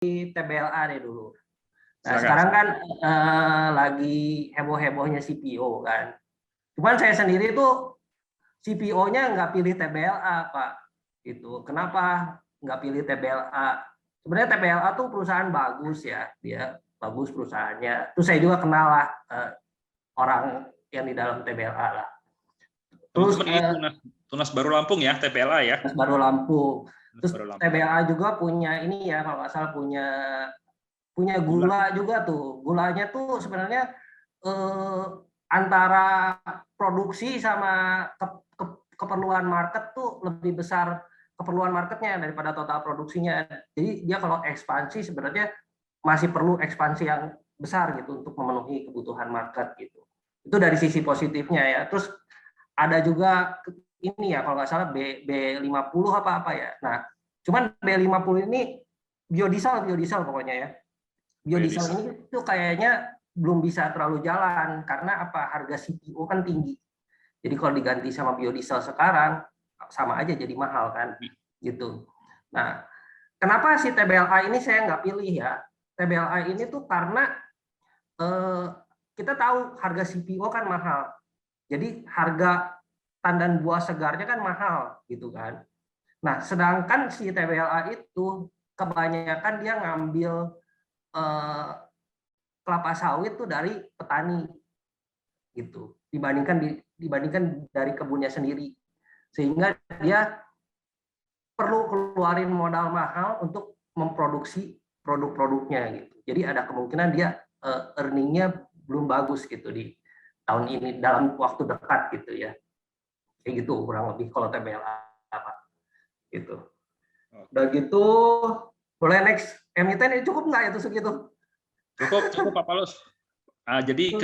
TBLA deh dulu. Nah, Silakan. sekarang kan lagi heboh-hebohnya CPO kan. Cuman saya sendiri tuh CPO-nya nggak pilih TBLA, Pak. Gitu. Kenapa nggak pilih TBLA? Sebenarnya TBLA tuh perusahaan bagus ya, dia bagus perusahaannya. Terus saya juga kenal lah orang yang di dalam TBLA lah. Terus Teman-teman ini Tunas Baru Lampung ya, TBLA ya. Tunas Baru Lampung. Terus Baru Lampung. TBLA juga punya ini ya, kalau nggak salah punya gula juga tuh. Gulanya tuh sebenarnya antara produksi sama keperluan market tuh lebih besar keperluan marketnya daripada total produksinya. Jadi dia kalau ekspansi sebenarnya masih perlu ekspansi yang besar gitu untuk memenuhi kebutuhan market gitu. Itu dari sisi positifnya ya. Terus ada juga ini ya kalau nggak salah B50 apa ya. Nah, cuman B50 ini biodiesel pokoknya ya. Biodiesel ini tuh kayaknya belum bisa terlalu jalan karena apa? Harga CPO kan tinggi. Jadi kalau diganti sama biodiesel sekarang sama aja jadi mahal kan gitu. Nah, kenapa si TBLA ini saya nggak pilih ya? TBLA ini tuh karena kita tahu harga CPO kan mahal. Jadi harga tandan buah segarnya kan mahal gitu kan. Nah, sedangkan si TBLA itu kebanyakan dia ngambil kelapa sawit tuh dari petani gitu dibandingkan dari kebunnya sendiri, sehingga dia perlu keluarin modal mahal untuk memproduksi produk-produknya gitu. Jadi ada kemungkinan dia earningnya belum bagus gitu di tahun ini dalam waktu dekat gitu ya, kayak gitu kurang lebih kalau TBLA apa gitu. Udah gitu boleh next emiten ini cukup nggak itu segitu? Cukup Pak Paulus. Jadi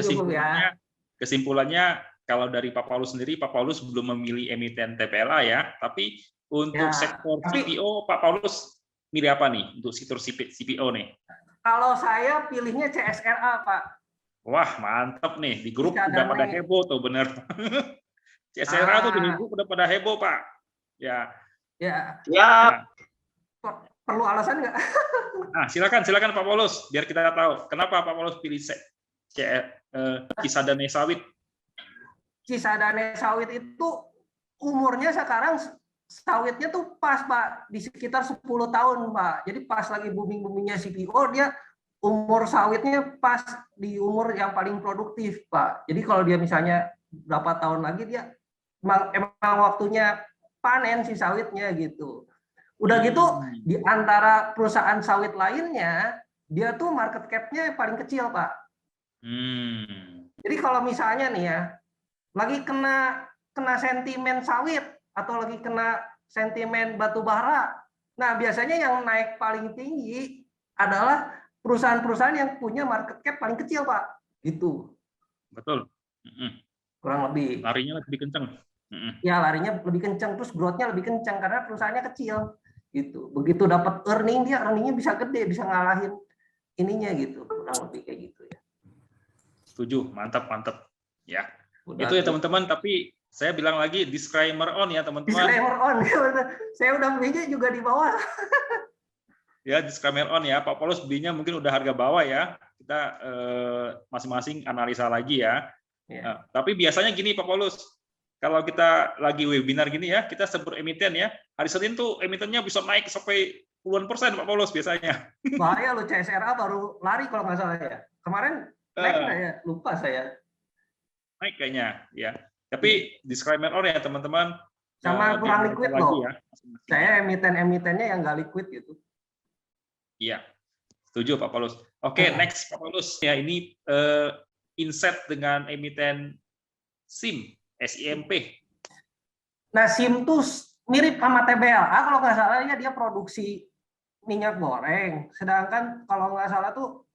kesimpulannya kalau dari Pak Paulus sendiri, Pak Paulus belum memilih emiten TPLA ya, tapi untuk sektor CPO, Pak Paulus milih apa nih untuk sektor CPO nih? Kalau saya pilihnya CSRA, Pak. Wah, mantap nih. Di grup udah pada heboh tuh, bener. CSRA tuh di grup udah pada heboh, Pak. Ya. Perlu alasan nggak? Nah, silakan Pak Paulus, biar kita tahu kenapa Pak Paulus pilih Cisadane Sawit. Cisadane Sawit itu umurnya sekarang sawitnya tuh pas, Pak, di sekitar 10 tahun, Pak. Jadi pas lagi booming-boomingnya CPO, dia umur sawitnya pas di umur yang paling produktif, Pak. Jadi kalau dia misalnya berapa tahun lagi, dia emang waktunya panen si sawitnya gitu. Udah gitu, di antara perusahaan sawit lainnya, dia tuh market cap-nya paling kecil, Pak. Jadi kalau misalnya nih ya, lagi kena sentimen sawit atau lagi kena sentimen batu bara, nah biasanya yang naik paling tinggi adalah perusahaan-perusahaan yang punya market cap paling kecil, Pak. Gitu. Betul. Kurang lebih. Larinya lebih kencang. Ya, larinya lebih kencang, terus growth-nya lebih kencang karena perusahaannya kecil. Gitu. Begitu dapat earningnya bisa gede, bisa ngalahin ininya gitu. Kurang lebih kayak gitu ya. Setuju, mantap. Ya. Udah itu ya teman-teman, tapi saya bilang lagi disclaimer on ya teman-teman. Disclaimer on, saya udah belinya juga di bawah. Ya, disclaimer on ya, Pak Paulus belinya mungkin udah harga bawah ya. Kita masing-masing analisa lagi ya. Tapi biasanya gini Pak Paulus, kalau kita lagi webinar gini ya, kita sebut emiten ya, hari Senin tuh emitennya bisa naik sampai puluhan persen Pak Paulus biasanya. Bahaya lo, CSRA baru lari kalau nggak salah ya. Kemarin naik nggak ya? Lupa saya. Naik kayaknya ya. Tapi disclaimer on ya teman-teman. Sama kurang liquid loh. Ya, saya emitennya yang nggak liquid gitu. Iya, setuju Pak Paulus. Oke, next Pak Paulus. Ya ini insight dengan emiten SIM, SIMP. Nah, SIM tuh mirip sama TBLA kalau nggak salah ya, dia produksi minyak goreng. Sedangkan kalau nggak salah tuh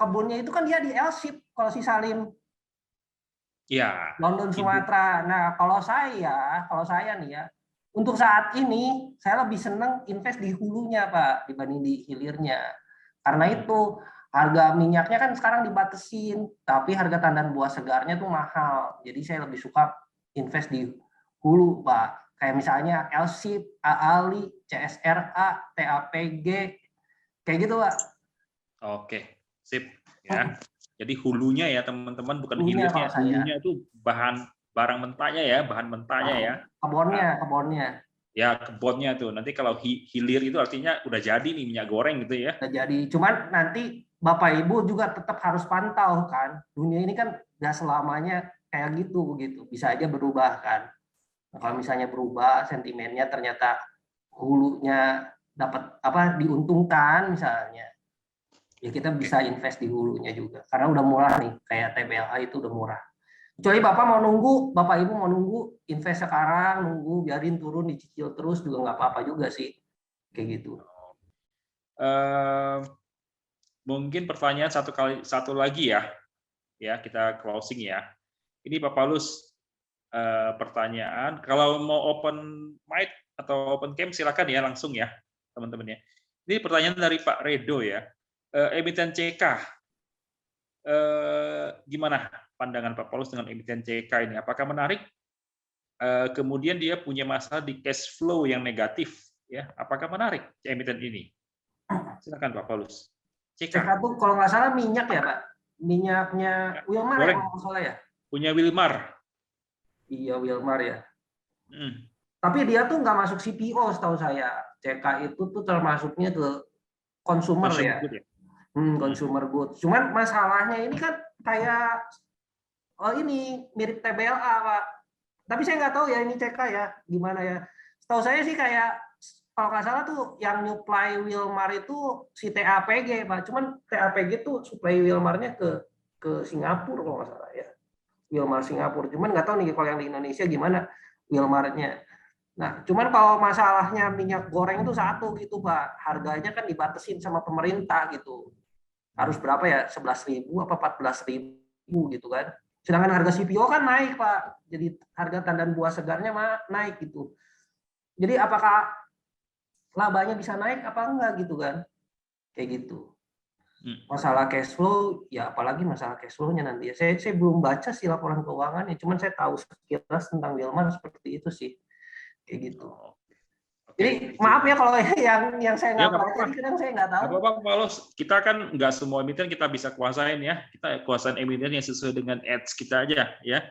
kebunnya itu kan dia di L-Ship kalau si Salim. Ya. London Sumatera. Nah, kalau saya nih ya, untuk saat ini saya lebih seneng invest di hulunya, Pak, dibanding di hilirnya. Karena itu harga minyaknya kan sekarang dibatasin, tapi harga tandan buah segarnya tuh mahal. Jadi saya lebih suka invest di hulu, Pak. Kayak misalnya L-Ship, AALI, CSRA, TAPG, Kayak gitu, Pak. Oke, sip ya. Jadi hulunya ya teman-teman, bukan Hulunya hilirnya. kalau saya. Hulunya itu barang mentahnya ya, bahan mentahnya ya. Kebunnya. Ya, kebunnya tuh. Nanti kalau hilir itu artinya udah jadi nih minyak goreng gitu ya. Udah jadi. Cuman nanti Bapak Ibu juga tetap harus pantau kan. Dunia ini kan nggak selamanya kayak gitu. Bisa aja berubah kan. Nah, kalau misalnya berubah sentimennya ternyata hulunya dapat diuntungkan misalnya, ya kita bisa invest di hulunya juga karena udah murah nih, kayak TBLA itu udah murah. Kecuali Bapak Ibu mau nunggu invest sekarang, nunggu biarin turun dicicil terus juga nggak apa-apa juga sih, kayak gitu. Mungkin pertanyaan satu lagi ya kita closing ya. Ini Pak Paulus, pertanyaan, kalau mau open mic atau open cam silakan ya langsung ya teman-teman ya. Ini pertanyaan dari Pak Redo ya. Emiten CK, gimana pandangan Pak Paulus dengan emiten CK ini? Apakah menarik? Kemudian dia punya masalah di cash flow yang negatif, ya. Apakah menarik emiten ini? Silakan Pak Paulus. CK itu kalau nggak salah minyak ya Pak, minyaknya Wilmar ya kalau nggak salah ya. Punya Wilmar. Iya Wilmar ya. Tapi dia tuh nggak masuk CPO setahu saya. CK itu tuh termasuknya ke consumer ya. Consumer goods. Cuman masalahnya ini kan kayak ini mirip TBLA Pak. Tapi saya nggak tahu ya ini CK ya gimana ya. Setahu saya sih kayak kalau nggak salah tuh yang nyuplai Wilmar itu si TAPG Pak. Cuman TAPG tuh supply Wilmarnya ke Singapura kalau nggak salah ya. Wilmar Singapura. Cuman nggak tahu nih kalau yang di Indonesia gimana Wilmarnya. Nah, cuman kalau masalahnya minyak goreng itu satu gitu Pak. Harganya kan dibatasin sama pemerintah gitu. Harus berapa ya? 11.000 apa 14.000 gitu kan. Sedangkan harga CPO kan naik Pak. Jadi harga tandan buah segarnya naik gitu. Jadi apakah labanya bisa naik apa enggak gitu kan? Kayak gitu. Masalah cash flow, ya apalagi masalah cash flow-nya nanti. Saya belum baca sih laporan keuangannya, cuman saya tahu sekilas tentang Wilmar seperti itu sih. Kayak gitu. Jadi maaf ya kalau yang saya nggak baca, kadang saya nggak tahu. Apa-apa, Paulus. Kita kan nggak semua emiten kita bisa kuasain ya. Kita kuasain emiten yang sesuai dengan ads kita aja ya.